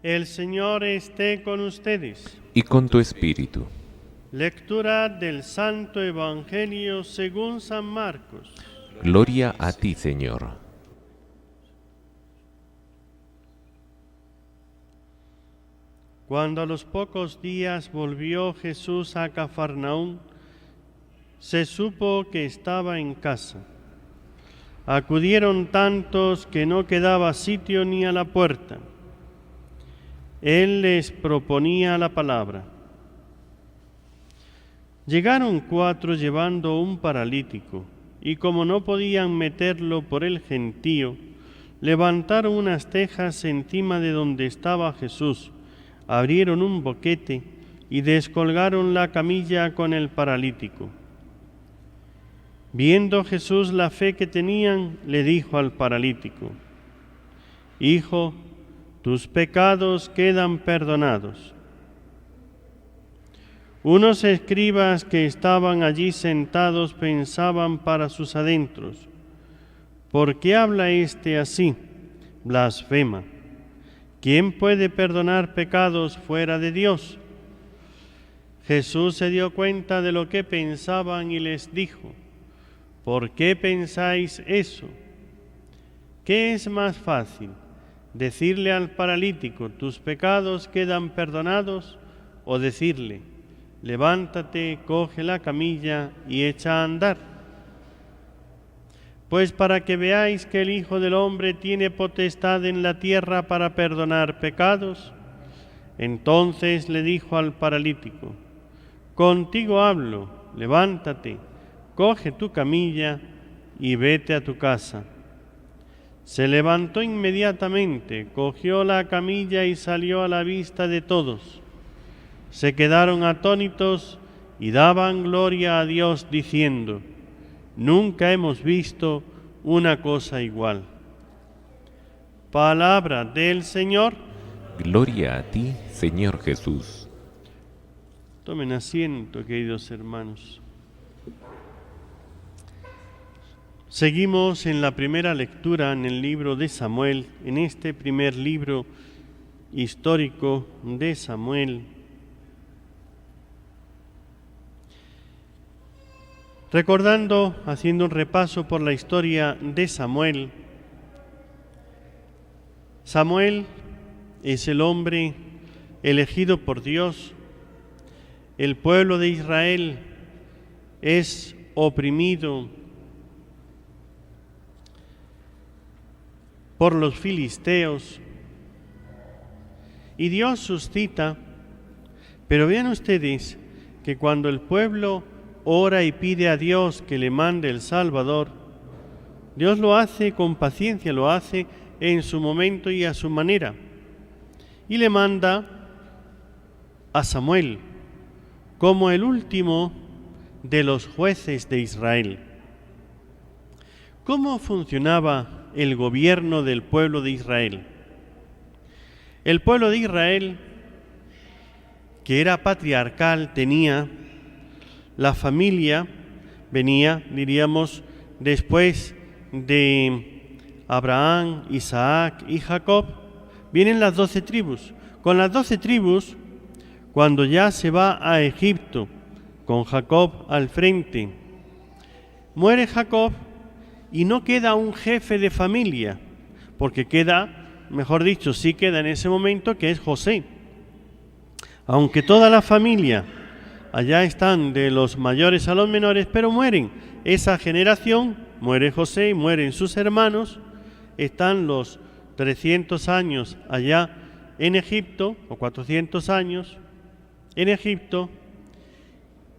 El Señor esté con ustedes. Y con tu espíritu. Lectura del Santo Evangelio según San Marcos. Gloria a ti, Señor. Cuando a los pocos días volvió Jesús a Cafarnaúm, se supo que estaba en casa. Acudieron tantos que no quedaba sitio ni a la puerta. Él les proponía la palabra. Llegaron 4 llevando un paralítico, y como no podían meterlo por el gentío, levantaron unas tejas encima de donde estaba Jesús, abrieron un boquete y descolgaron la camilla con el paralítico. Viendo Jesús la fe que tenían, le dijo al paralítico: Hijo, tus pecados quedan perdonados. Unos escribas que estaban allí sentados pensaban para sus adentros: ¿por qué habla éste así? Blasfema. ¿Quién puede perdonar pecados fuera de Dios? Jesús se dio cuenta de lo que pensaban y les dijo: ¿por qué pensáis eso? ¿Qué es más fácil, decirle al paralítico: tus pecados quedan perdonados, o decirle: levántate, coge la camilla y echa a andar? Pues para que veáis que el Hijo del Hombre tiene potestad en la tierra para perdonar pecados. Entonces le dijo al paralítico: contigo hablo, levántate, coge tu camilla y vete a tu casa. Se levantó inmediatamente, cogió la camilla y salió a la vista de todos. Se quedaron atónitos y daban gloria a Dios diciendo: nunca hemos visto una cosa igual. Palabra del Señor. Gloria a ti, Señor Jesús. Tomen asiento, queridos hermanos. Seguimos en la primera lectura en el libro de Samuel, en este primer libro histórico de Samuel. Recordando, haciendo un repaso por la historia de Samuel. Samuel es el hombre elegido por Dios. El pueblo de Israel es oprimido por los filisteos y Dios suscita, pero vean ustedes que cuando el pueblo ora y pide a Dios que le mande el Salvador, Dios lo hace con paciencia, lo hace en su momento y a su manera, y le manda a Samuel como el último de los jueces de Israel. ¿Cómo funcionaba el gobierno del pueblo de Israel? El pueblo de Israel, que era patriarcal, tenía la familia, venía, diríamos, después de Abraham, Isaac y Jacob, vienen las 12 tribus. Con las 12 tribus, cuando ya se va a Egipto, con Jacob al frente, muere Jacob y no queda un jefe de familia, porque queda, mejor dicho, sí queda en ese momento, que es José. Aunque toda la familia, allá están de los mayores a los menores, pero mueren. Esa generación, muere José, mueren sus hermanos, están los 300 años allá en Egipto, o 400 años en Egipto,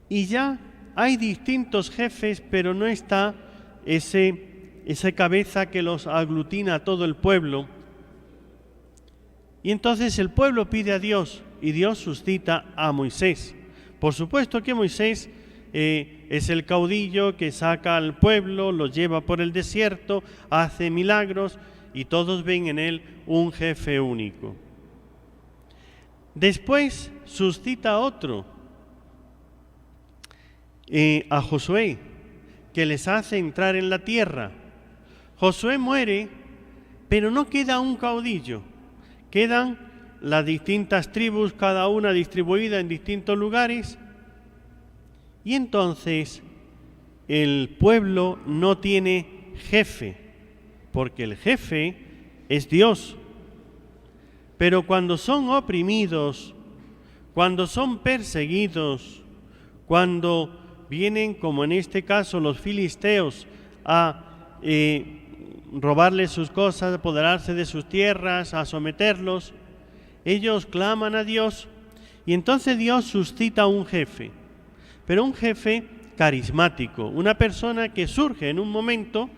y ya hay distintos jefes, pero no está esa cabeza que los aglutina a todo el pueblo. Y entonces el pueblo pide a Dios, y Dios suscita a Moisés. Por supuesto que Moisés es el caudillo que saca al pueblo, lo lleva por el desierto, hace milagros, y todos ven en él un jefe único. Después suscita a otro, a Josué, que les hace entrar en la tierra. Josué muere, pero no queda un caudillo, quedan las distintas tribus, cada una distribuida en distintos lugares, y entonces el pueblo no tiene jefe, porque el jefe es Dios. Pero cuando son oprimidos, cuando son perseguidos, cuando vienen, como en este caso, los filisteos a robarles sus cosas, apoderarse de sus tierras, a someterlos, ellos claman a Dios y entonces Dios suscita un jefe, pero un jefe carismático, una persona que surge en un momento,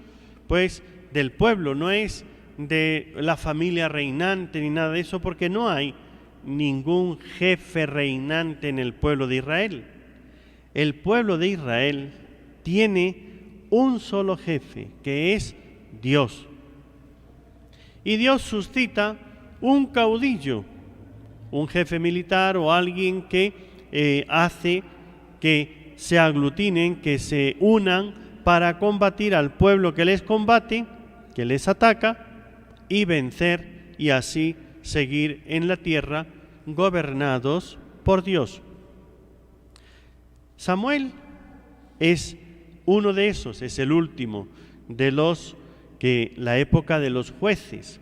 pues, del pueblo, no es de la familia reinante ni nada de eso, porque no hay ningún jefe reinante en el pueblo de Israel. El pueblo de Israel tiene un solo jefe, que es Dios. Y Dios suscita un caudillo, un jefe militar o alguien que hace que se aglutinen, que se unan para combatir al pueblo que les combate, que les ataca, y vencer y así seguir en la tierra gobernados por Dios. Samuel es uno de esos, es el último de la época de los jueces.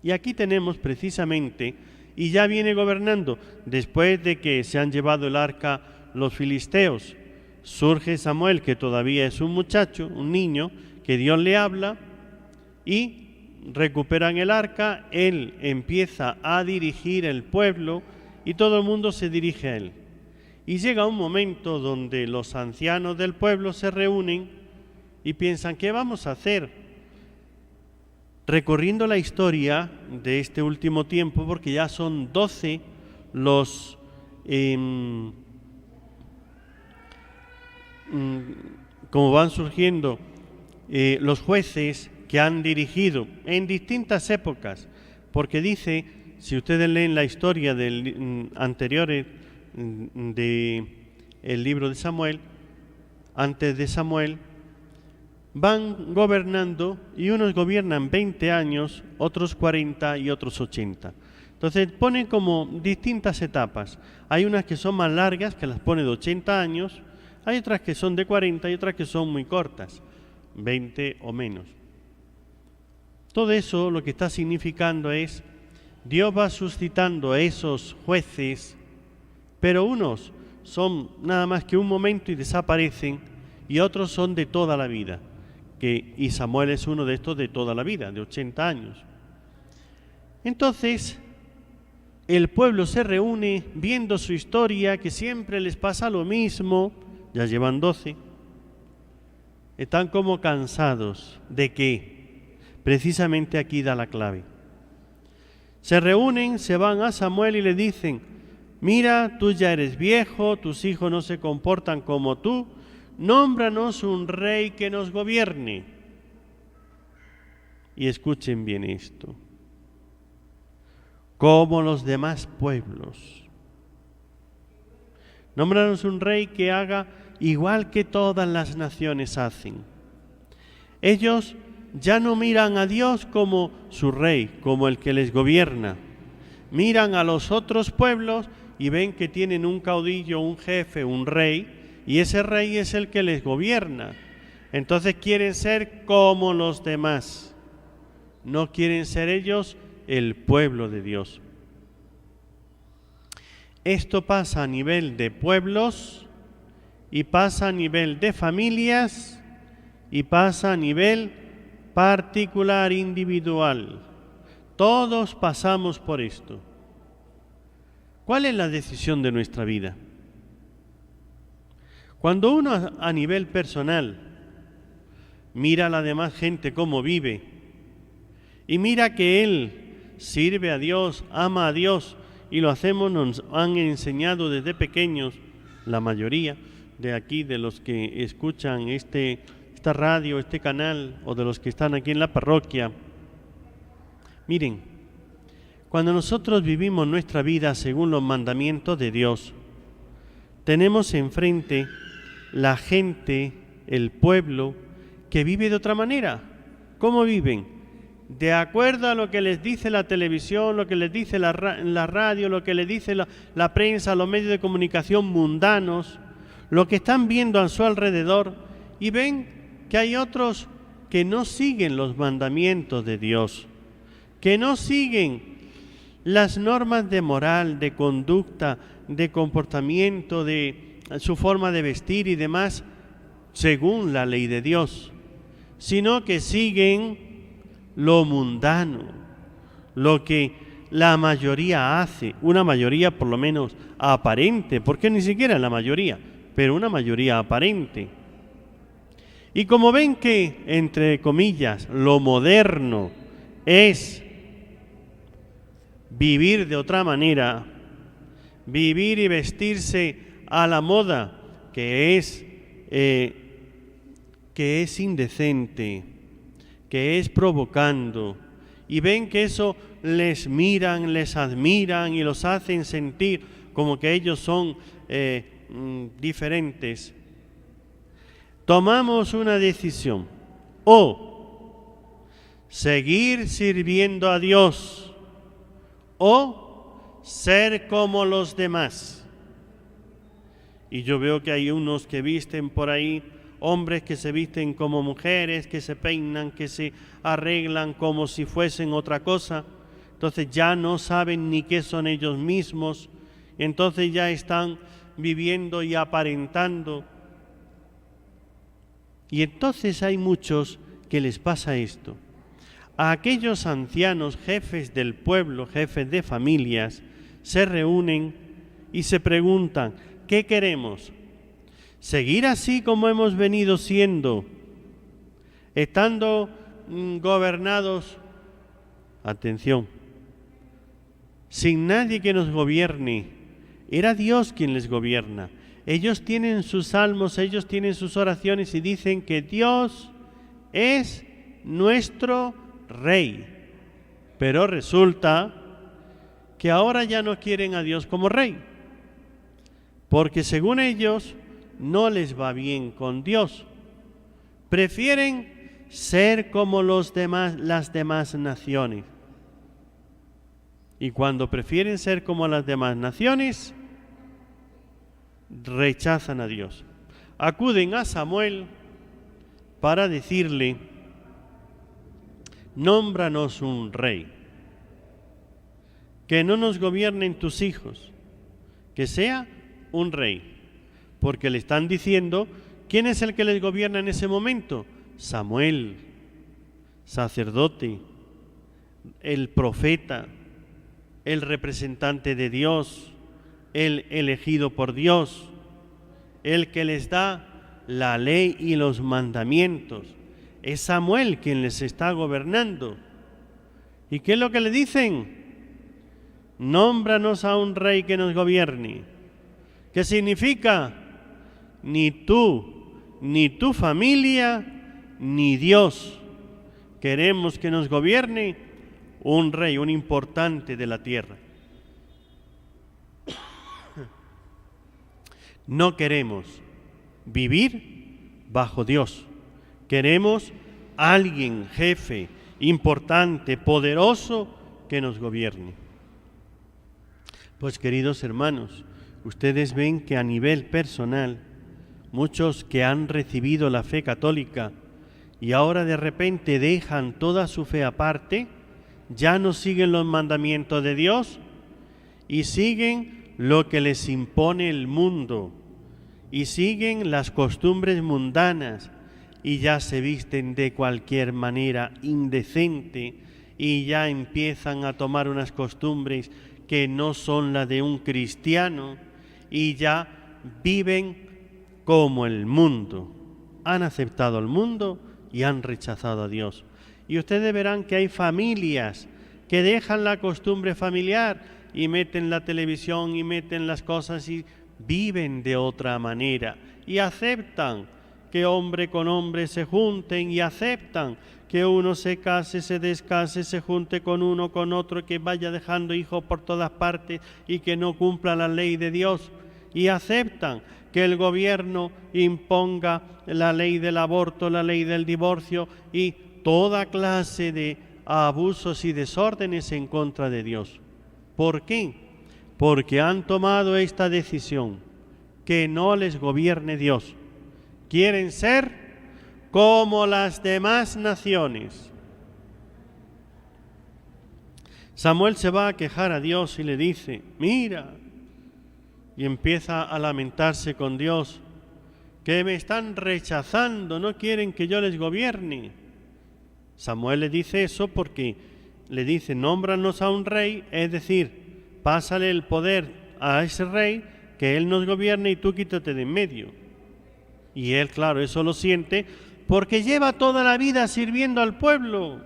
Y aquí tenemos precisamente, y ya viene gobernando, después de que se han llevado el arca los filisteos, surge Samuel, que todavía es un muchacho, un niño, que Dios le habla y recuperan el arca, él empieza a dirigir el pueblo y todo el mundo se dirige a él. Y llega un momento donde los ancianos del pueblo se reúnen y piensan, ¿qué vamos a hacer? Recorriendo la historia de este último tiempo, porque ya son 12 los como van surgiendo los jueces que han dirigido en distintas épocas, porque dice, si ustedes leen la historia anterior del libro de Samuel, antes de Samuel, van gobernando y unos gobiernan 20 años, otros 40 y otros 80. Entonces ponen como distintas etapas. Hay unas que son más largas, que las pone de 80 años, hay otras que son de 40 y otras que son muy cortas, 20 o menos. Todo eso lo que está significando es, Dios va suscitando a esos jueces, pero unos son nada más que un momento y desaparecen, y otros son de toda la vida, y Samuel es uno de estos de toda la vida, de 80 años. Entonces, el pueblo se reúne viendo su historia, que siempre les pasa lo mismo, ya llevan 12, están como cansados de que precisamente aquí da la clave. Se reúnen, se van a Samuel y le dicen, mira, tú ya eres viejo, tus hijos no se comportan como tú, nómbranos un rey que nos gobierne. Y escuchen bien esto, como los demás pueblos. Nómbranos un rey que haga igual que todas las naciones hacen. Ellos ya no miran a Dios como su rey, como el que les gobierna. Miran a los otros pueblos y ven que tienen un caudillo, un jefe, un rey, y ese rey es el que les gobierna. Entonces quieren ser como los demás. No quieren ser ellos el pueblo de Dios. Esto pasa a nivel de pueblos y pasa a nivel de familias y pasa a nivel particular, individual. Todos pasamos por esto. ¿Cuál es la decisión de nuestra vida? Cuando uno a nivel personal mira a la demás gente cómo vive y mira que él sirve a Dios, ama a Dios, y lo hacemos, nos han enseñado desde pequeños, la mayoría de aquí, de los que escuchan esta radio, este canal, o de los que están aquí en la parroquia. Miren, cuando nosotros vivimos nuestra vida según los mandamientos de Dios, tenemos enfrente la gente, el pueblo, que vive de otra manera. ¿Cómo viven? de acuerdo a lo que les dice la televisión, lo que les dice la radio, lo que les dice la prensa, los medios de comunicación mundanos, lo que están viendo a su alrededor, y ven que hay otros que no siguen los mandamientos de Dios, que no siguen las normas de moral, de conducta, de comportamiento, de su forma de vestir y demás, según la ley de Dios, sino que siguen lo mundano, lo que la mayoría hace, una mayoría por lo menos aparente, porque ni siquiera la mayoría, pero una mayoría aparente. Y como ven que, entre comillas, lo moderno es vivir de otra manera, vivir y vestirse a la moda, que es indecente, que es provocando, y ven que eso les miran, les admiran y los hacen sentir como que ellos son diferentes, tomamos una decisión: o seguir sirviendo a Dios o ser como los demás. Y yo veo que hay unos que visten por ahí, hombres que se visten como mujeres, que se peinan, que se arreglan como si fuesen otra cosa. Entonces ya no saben ni qué son ellos mismos. Entonces ya están viviendo y aparentando. Y entonces hay muchos que les pasa esto. A aquellos ancianos, jefes del pueblo, jefes de familias, se reúnen y se preguntan: ¿qué queremos? ¿Seguir así como hemos venido siendo, estando gobernados, atención, sin nadie que nos gobierne? Era Dios quien les gobierna. Ellos tienen sus salmos, ellos tienen sus oraciones y dicen que Dios es nuestro Rey. Pero resulta que ahora ya no quieren a Dios como Rey, porque según ellos no les va bien con Dios. Prefieren ser como las demás naciones. Y cuando prefieren ser como las demás naciones, rechazan a Dios. Acuden a Samuel para decirle: nómbranos un rey, que no nos gobiernen tus hijos, que sea un rey. Porque le están diciendo: ¿quién es el que les gobierna en ese momento? Samuel, sacerdote, el profeta, el representante de Dios, el elegido por Dios, el que les da la ley y los mandamientos. Es Samuel quien les está gobernando. ¿Y qué es lo que le dicen? Nómbranos a un rey que nos gobierne. ¿Qué significa? Ni tú, ni tu familia, ni Dios queremos que nos gobierne un rey, un importante de la tierra. No queremos vivir bajo Dios. Queremos alguien, jefe, importante, poderoso, que nos gobierne. Pues, queridos hermanos, ustedes ven que a nivel personal, muchos que han recibido la fe católica y ahora de repente dejan toda su fe aparte, ya no siguen los mandamientos de Dios y siguen lo que les impone el mundo y siguen las costumbres mundanas y ya se visten de cualquier manera indecente y ya empiezan a tomar unas costumbres que no son las de un cristiano y ya viven como el mundo. Han aceptado el mundo y han rechazado a Dios. Y ustedes verán que hay familias que dejan la costumbre familiar y meten la televisión y meten las cosas y viven de otra manera y aceptan que hombre con hombre se junten y aceptan que uno se case, se descase, se junte con uno, con otro, que vaya dejando hijos por todas partes y que no cumpla la ley de Dios. Y aceptan que el gobierno imponga la ley del aborto, la ley del divorcio y toda clase de a abusos y desórdenes en contra de Dios. ¿Por qué? Porque han tomado esta decisión, que no les gobierne Dios. Quieren ser como las demás naciones. Samuel se va a quejar a Dios y le dice, mira, y empieza a lamentarse con Dios, que me están rechazando, no quieren que yo les gobierne. Samuel le dice eso porque le dice, nómbranos a un rey, es decir, pásale el poder a ese rey, que él nos gobierne y tú quítate de en medio. Y él, claro, eso lo siente porque lleva toda la vida sirviendo al pueblo,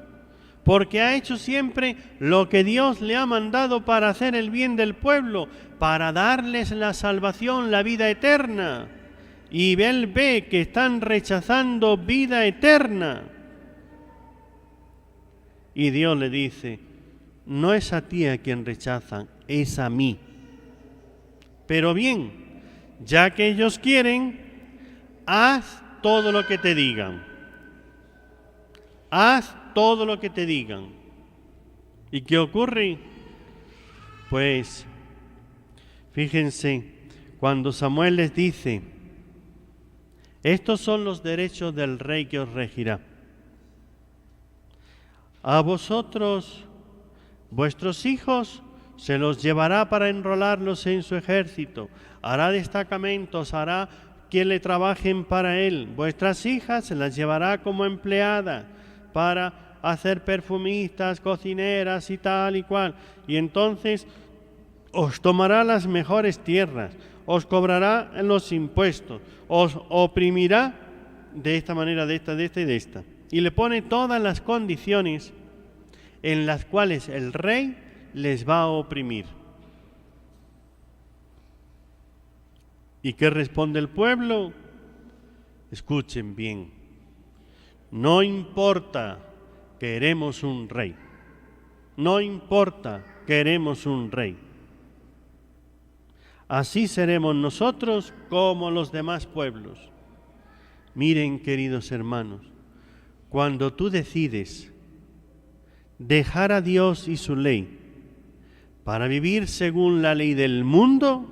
porque ha hecho siempre lo que Dios le ha mandado para hacer el bien del pueblo, para darles la salvación, la vida eterna. Y él ve que están rechazando vida eterna. Y Dios le dice, no es a ti a quien rechazan, es a mí. Pero bien, ya que ellos quieren, haz todo lo que te digan. Haz todo lo que te digan. ¿Y qué ocurre? Pues, fíjense, cuando Samuel les dice, estos son los derechos del rey que os regirá. A vosotros, vuestros hijos, se los llevará para enrolarlos en su ejército, hará destacamentos, hará que le trabajen para él. Vuestras hijas se las llevará como empleadas para hacer perfumistas, cocineras y tal y cual. Y entonces os tomará las mejores tierras, os cobrará los impuestos, os oprimirá de esta manera, de esta y de esta. Y le pone todas las condiciones en las cuales el rey les va a oprimir. ¿Y qué responde el pueblo? Escuchen bien. No importa, queremos un rey. No importa, queremos un rey. Así seremos nosotros como los demás pueblos. Miren, queridos hermanos, cuando tú decides dejar a Dios y su ley para vivir según la ley del mundo,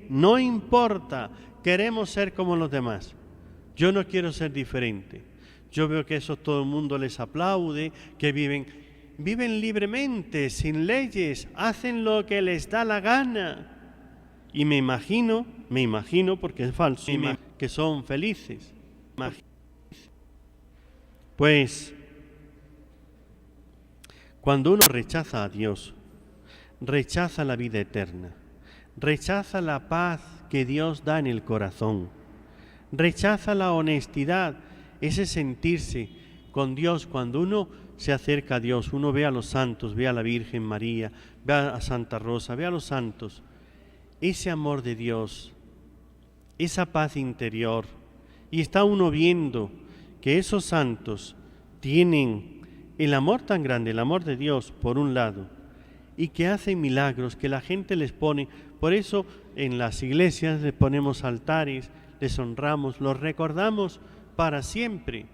no importa, queremos ser como los demás. Yo no quiero ser diferente. Yo veo que eso todo el mundo les aplaude, que viven libremente, sin leyes, hacen lo que les da la gana. Y me imagino, porque es falso, que son felices. Pues, cuando uno rechaza a Dios, rechaza la vida eterna, rechaza la paz que Dios da en el corazón, rechaza la honestidad, ese sentirse con Dios. Cuando uno se acerca a Dios, uno ve a los santos, ve a la Virgen María, ve a Santa Rosa, ve a los santos, ese amor de Dios, esa paz interior, y está uno viendo que esos santos tienen el amor tan grande, el amor de Dios por un lado, y que hacen milagros, que la gente les pone. Por eso en las iglesias les ponemos altares, les honramos, los recordamos para siempre.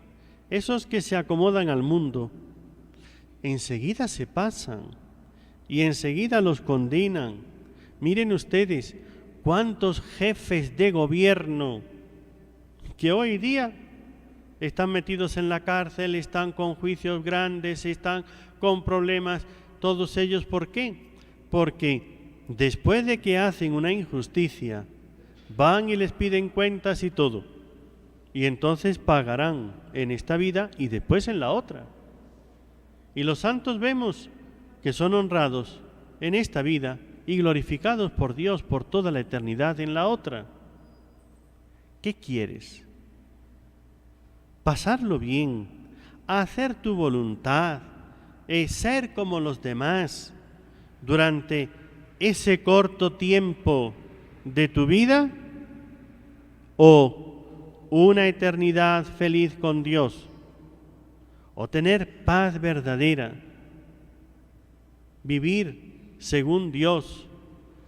Esos que se acomodan al mundo, enseguida se pasan y enseguida los condenan. Miren ustedes cuántos jefes de gobierno que hoy día están metidos en la cárcel, están con juicios grandes, están con problemas, todos ellos. ¿Por qué? Porque después de que hacen una injusticia, van y les piden cuentas y todo, y entonces pagarán en esta vida y después en la otra. Y los santos vemos que son honrados en esta vida y glorificados por Dios por toda la eternidad en la otra. ¿Qué quieres? Pasarlo bien, hacer tu voluntad, ser como los demás durante ese corto tiempo de tu vida, o una eternidad feliz con Dios, o tener paz verdadera, vivir según Dios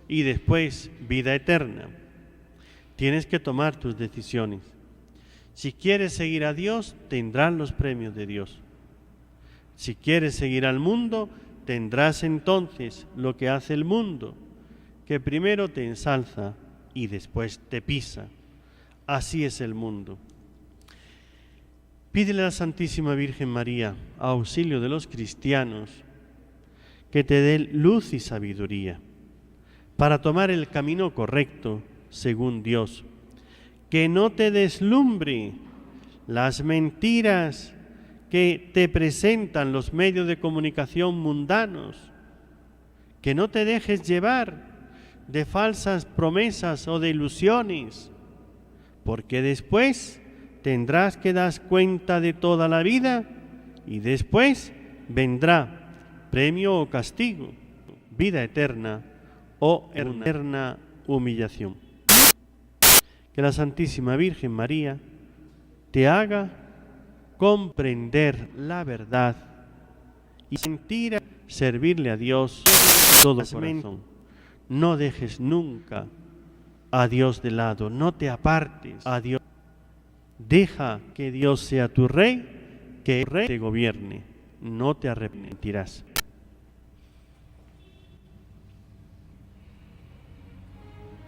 y después vida eterna. Tienes que tomar tus decisiones. Si quieres seguir a Dios, tendrás los premios de Dios. Si quieres seguir al mundo, tendrás entonces lo que hace el mundo, que primero te ensalza y después te pisa. Así es el mundo. Pídele a la Santísima Virgen María, auxilio de los cristianos, que te dé luz y sabiduría para tomar el camino correcto según Dios. Que no te deslumbre las mentiras que te presentan los medios de comunicación mundanos. Que no te dejes llevar de falsas promesas o de ilusiones, porque después tendrás que dar cuenta de toda la vida y después vendrá premio o castigo, vida eterna o eterna humillación. Que la Santísima Virgen María te haga comprender la verdad y sentir servirle a Dios todo el corazón. No dejes nunca a Dios de lado, no te apartes a Dios. Deja que Dios sea tu Rey, que el Rey te gobierne, no te arrepentirás.